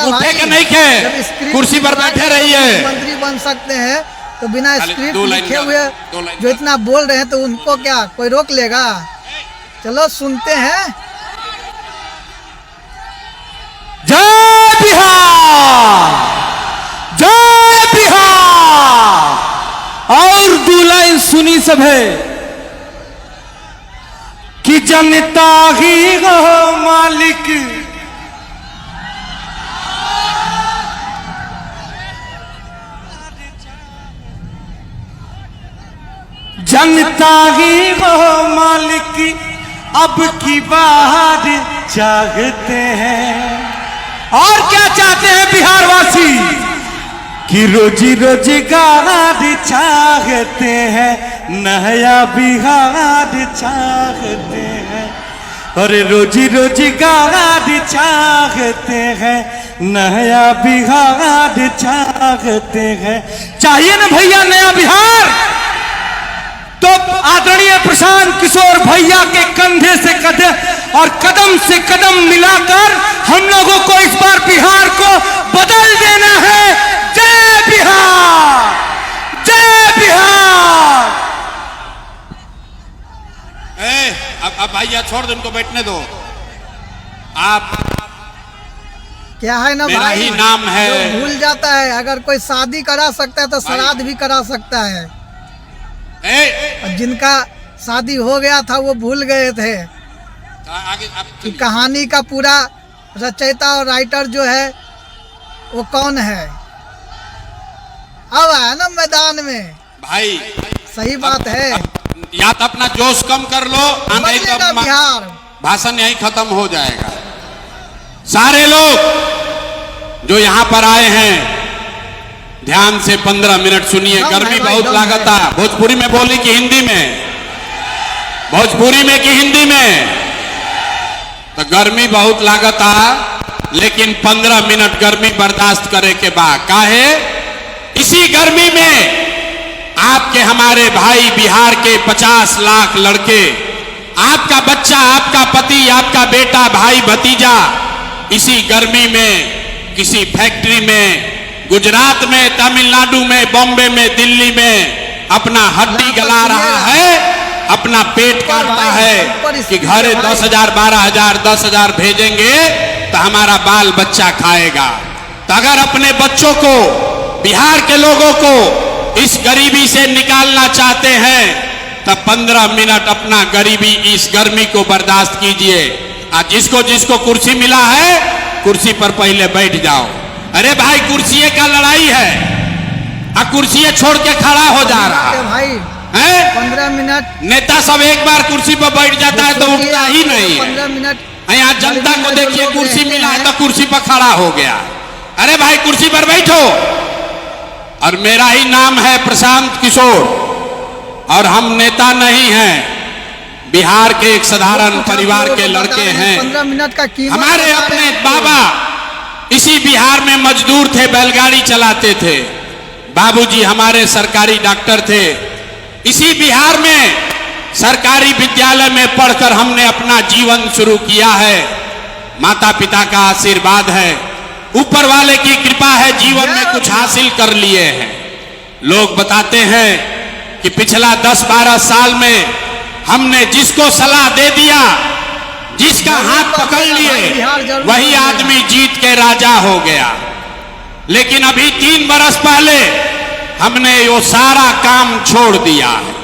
उठे के नहीं खे, कुर्सी पर बैठे रहिए। मंत्री बन सकते हैं तो बिना स्क्रिप्ट लिखे हुए जो इतना बोल रहे हैं तो उनको क्या कोई रोक लेगा? चलो सुनते हैं। जय बिहार, जय बिहार। और 2 लाइन सुनी सब है कि जनता ही हो मालिक, जनता ही वो मालिक अब की बाहर चाहते हैं। और क्या चाहते हैं बिहार वासी? कि रोजी रोजगार चाहते हैं, नया बिहार चाहते हैं। अरे रोजी रोजगार चाहते हैं, नया बिहार चाहते हैं। चाहिए ना भैया नया बिहार? तो आदरणीय प्रशांत किशोर भैया के कंधे से कंधे और कदम से कदम मिलाकर हम लोगों को इस बार बिहार को बदल देना है। जय बिहार, जय बिहार। अब भैया छोड़ दो, इनको बैठने दो। आप क्या है ना मेरा भाई, ही नाम है। भूल जाता है अगर कोई शादी करा सकता है तो श्राद्ध भी करा सकता है। जिनका शादी हो गया था वो भूल गए थे कि कहानी का पूरा रचयिता और राइटर जो है वो कौन है। अब है ना मैदान में भाई, सही बात है। या तो अपना जोश कम कर लो, नहीं तो बिहार भाषण यहीं खत्म हो जाएगा। सारे लोग जो यहाँ पर आए हैं ध्यान से 15 मिनट सुनिए। गर्मी बहुत लागता। भोजपुरी में बोली कि हिंदी में? भोजपुरी में कि हिंदी में? तो गर्मी बहुत लागता, लेकिन 15 मिनट गर्मी बर्दाश्त करे के बाद काहे? इसी गर्मी में आपके हमारे भाई बिहार के 50 लाख लड़के, आपका बच्चा, आपका पति, आपका बेटा, भाई भतीजा इसी गर्मी में किसी फैक्ट्री में, गुजरात में, तमिलनाडु में, बॉम्बे में, दिल्ली में अपना हड्डी गला रहा है, अपना पेट काटता है कि घरे 10,000, 12,000, 10,000 भेजेंगे तो हमारा बाल बच्चा खाएगा। तो अगर अपने बच्चों को, बिहार के लोगों को इस गरीबी से निकालना चाहते हैं तो 15 मिनट अपना गरीबी, इस गर्मी को बर्दाश्त कीजिए। आज जिसको जिसको कुर्सी मिला है, कुर्सी पर पहले बैठ जाओ। अरे भाई, कुर्सी का लड़ाई है, कुर्सी छोड़ के खड़ा हो जा रहा है भाई। 15 मिनट नेता सब एक बार कुर्सी पर बैठ जाता है तो उठता ही नहीं। 15 मिनट यहाँ जनता को देखिए, कुर्सी मिला है तो कुर्सी पर खड़ा हो गया। अरे भाई, कुर्सी पर बैठो। और मेरा ही नाम है प्रशांत किशोर, और हम नेता नहीं हैं, बिहार के एक साधारण परिवार के लड़के हैं। 15 मिनट का कीमत हमारे अपने बाबा इसी बिहार में मजदूर थे, बैलगाड़ी चलाते थे। बाबूजी हमारे सरकारी डॉक्टर थे। इसी बिहार में सरकारी विद्यालय में पढ़कर हमने अपना जीवन शुरू किया है। माता पिता का आशीर्वाद है, ऊपर वाले की कृपा है, जीवन में कुछ हासिल कर लिए हैं। लोग बताते हैं कि पिछला 10-12 साल में हमने जिसको सलाह दे दिया, जिसका हाथ पकड़ लिए, वही आदमी जीत के राजा हो गया। लेकिन अभी 3 बरस पहले हमने वो सारा काम छोड़ दिया है।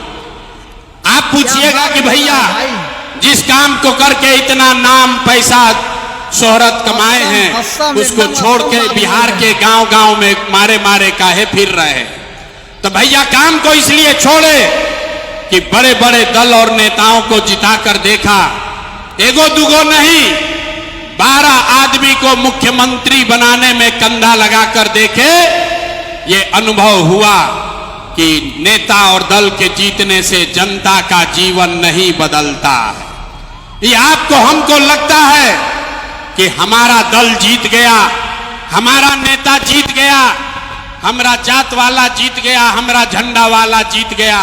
आप पूछिएगा कि भैया, जिस काम को करके इतना नाम, पैसा, शोहरत कमाए हैं, उसको छोड़ के बिहार के गांव-गांव में मारे मारे काहे फिर रहे हैं? तो भैया, काम को इसलिए छोड़े कि बड़े बड़े दल और नेताओं को जिताकर देखा, एगो दुगो नहीं, 12 आदमी को मुख्यमंत्री बनाने में कंधा लगाकर देखे। ये अनुभव हुआ कि नेता और दल के जीतने से जनता का जीवन नहीं बदलता है। ये आपको, हमको लगता है कि हमारा दल जीत गया, हमारा नेता जीत गया, हमारा जात वाला जीत गया, हमारा झंडा वाला जीत गया।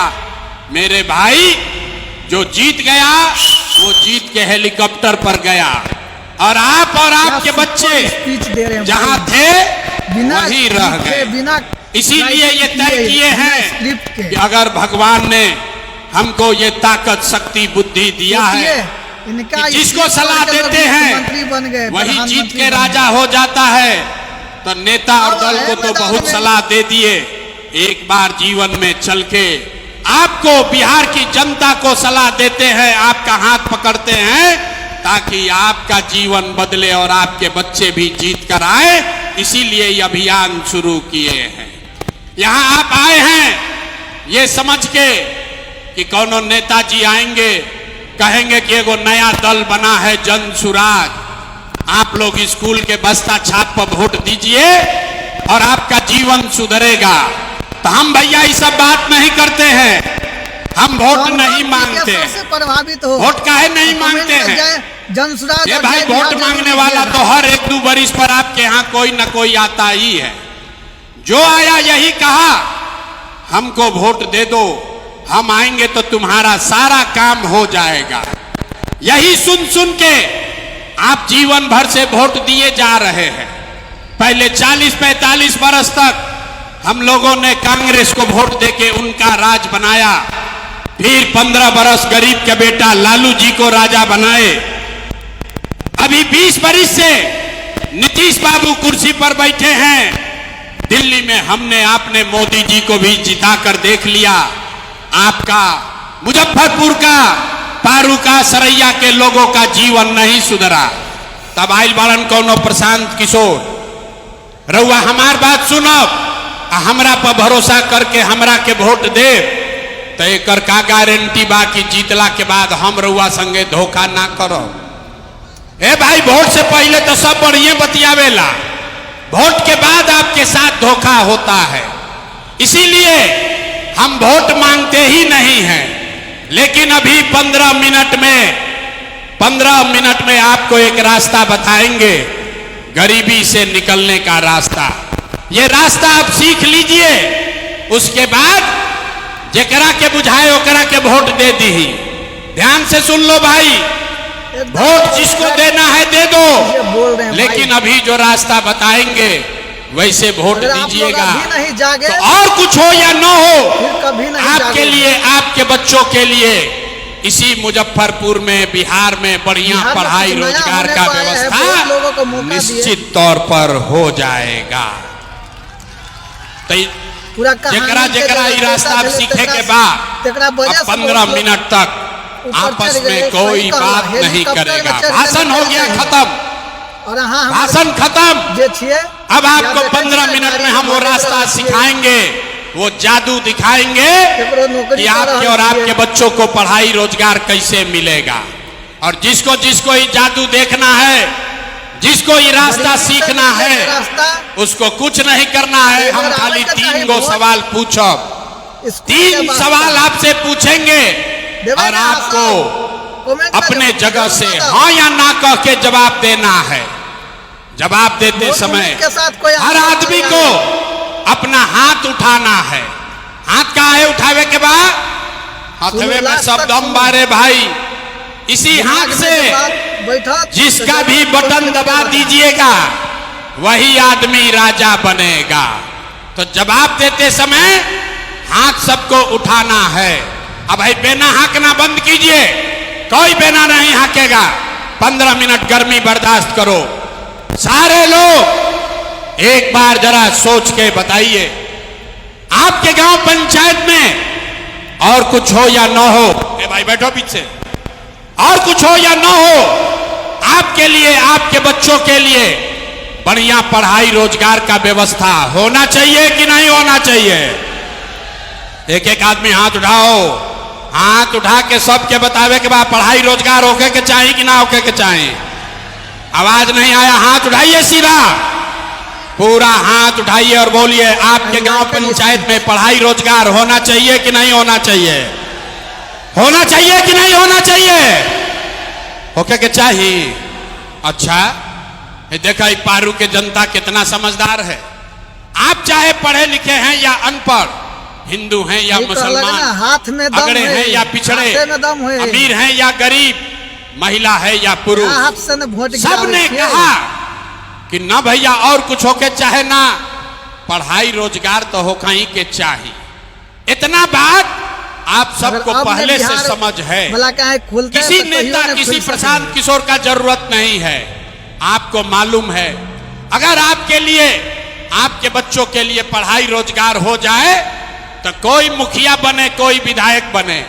मेरे भाई, जो जीत गया वो जीत के हेलीकॉप्टर पर गया, और आप और आपके बच्चे स्पीच दे रहे हैं जहां भाई। थे बिना वहीं रह स्क्रिप्ट के, गए। बिना इसीलिए ये तय किए हैं स्क्रिप्ट के कि अगर भगवान ने हमको ये ताकत शक्ति बुद्धि दिया है इनका कि जिसको सलाह देते हैं मंत्री बन गए, वही जीत प्रधानमंत्री के बन राजा हो जाता है। तो नेता और अब दल है को तो मैदान बहुत में। सलाह दे दिए, एक बार जीवन में चल के आपको बिहार की जनता को सलाह देते हैं, आपका हाथ पकड़ते हैं ताकि आपका जीवन बदले और आपके बच्चे भी जीत कर आए। इसीलिए ये अभियान शुरू किए हैं। यहां आप आए हैं ये समझ के कि कौनो नेताजी आएंगे कहेंगे कि एगो नया दल बना है जन सुराज, आप लोग स्कूल के बस्ता छाप पर वोट दीजिए और आपका जीवन सुधरेगा। तो हम भैया ये सब बात नहीं करते हैं, हम वोट नहीं मांगते हैं। सबसे प्रभावित हो वोट काहे नहीं मांगते हैं? जनसुराज ये भाई वोट मांगने वाला तो हर एक दो बरिस पर आपके यहाँ कोई न कोई आता ही है। जो आया यही कहा हमको वोट दे दो, हम आएंगे तो तुम्हारा सारा काम हो जाएगा। यही सुन सुन के आप जीवन भर से वोट दिए जा रहे हैं। पहले 40-45 बरस तक हम लोगों ने कांग्रेस को वोट देके उनका राज बनाया, फिर 15 बरस गरीब के बेटा लालू जी को राजा बनाए। अभी 20 बरस से नीतीश बाबू कुर्सी पर बैठे हैं। दिल्ली में हमने आपने मोदी जी को भी जिता कर देख लिया। आपका मुजफ्फरपुर का, पारू का, सरैया के लोगों का जीवन नहीं सुधरा। तब आइल बालन कौनो प्रशांत किशोर, रउआ हमार बात सुनब, हमरा पर भरोसा करके हमरा के वोट दे तो एकर का गारंटी बा कि जीतला के बाद हम रउआ संगे धोखा ना करो। ए भाई वोट से पहले तो सब बढ़िया बतियावेला, वोट के बाद आपके साथ धोखा होता है। इसीलिए हम वोट मांगते ही नहीं हैं। लेकिन अभी 15 मिनट में आपको एक रास्ता बताएंगे, गरीबी से निकलने का रास्ता। ये रास्ता आप सीख लीजिए, उसके बाद जेकरा के बुझाए ओकरा के वोट दे दी। ध्यान से सुन लो भाई, वोट जिसको देना है दे दो, लेकिन अभी जो रास्ता बताएंगे वैसे वोट दीजिएगा। तो और कुछ हो या न हो, आपके लिए, आपके बच्चों के लिए इसी मुजफ्फरपुर में, बिहार में बढ़िया पढ़ाई रोजगार का व्यवस्था निश्चित तौर पर हो जाएगा। जेकरा जेकरा ये रास्ता आप सीखे के बाद 15 मिनट तक आपस में कोई बात नहीं करेगा। भाषण हो गया खत्म, भाषण खत्म। अब आपको 15 मिनट में हम वो रास्ता सिखाएंगे, वो जादू दिखाएंगे कि आपके और आपके बच्चों को पढ़ाई रोजगार कैसे मिलेगा। और जिसको जिसको ये जादू देखना है, जिसको ये रास्ता सीखना है, उसको कुछ नहीं करना है। हम खाली 3 गो सवाल पूछब, 3 सवाल आपसे पूछेंगे और आपको अपने जगह से हाँ या ना कह के जवाब देना है। जवाब देते समय हर आदमी को अपना हाथ उठाना है। हाथ कहाँ है उठावे के बाद? हथवे में सब दम बारे भाई। इसी हाथ से जिसका भी बटन दबा दीजिएगा वही आदमी राजा बनेगा। तो जवाब देते समय हाथ सबको उठाना है। अब भाई बेना हाँकना बंद कीजिए, कोई बेना नहीं हाँकेगा। 15 मिनट गर्मी बर्दाश्त करो। सारे लोग एक बार जरा सोच के बताइए, आपके गांव पंचायत में और कुछ हो या न हो, ए भाई बैठो पीछे, और कुछ हो या न हो, आपके लिए, आपके बच्चों के लिए बढ़िया पढ़ाई रोजगार का व्यवस्था होना चाहिए कि नहीं होना चाहिए? एक एक आदमी हाथ उठाओ। हाथ उठा के सबके बतावे के बाद पढ़ाई रोजगार होके के चाहिए कि ना होके के चाहिए? आवाज नहीं आया, हाथ उठाइए सीधा, पूरा हाथ उठाइए और बोलिए आपके गांव पंचायत में पढ़ाई रोजगार होना चाहिए कि नहीं होना चाहिए? होना चाहिए कि नहीं होना चाहिए? होके के चाहिए। अच्छा, ये देखा पारू के जनता कितना समझदार है। आप चाहे पढ़े लिखे हैं या अनपढ़, हिंदू हैं या मुसलमान, हाथ में अगड़े हैं या पिछड़े, अमीर हैं या गरीब, महिला है या पुरुष, आपसे न वोट सबने कहा कि ना भैया और कुछ होके चाहे ना, पढ़ाई रोजगार तो हो कहीं के चाहिए। इतना बात आप सबको पहले से समझ है। किसी नेता, किसी प्रशांत किशोर का जरूरत नहीं है। आपको मालूम है, अगर आपके लिए, आपके बच्चों के लिए पढ़ाई रोजगार हो जाए तो कोई मुखिया बने, कोई विधायक बने,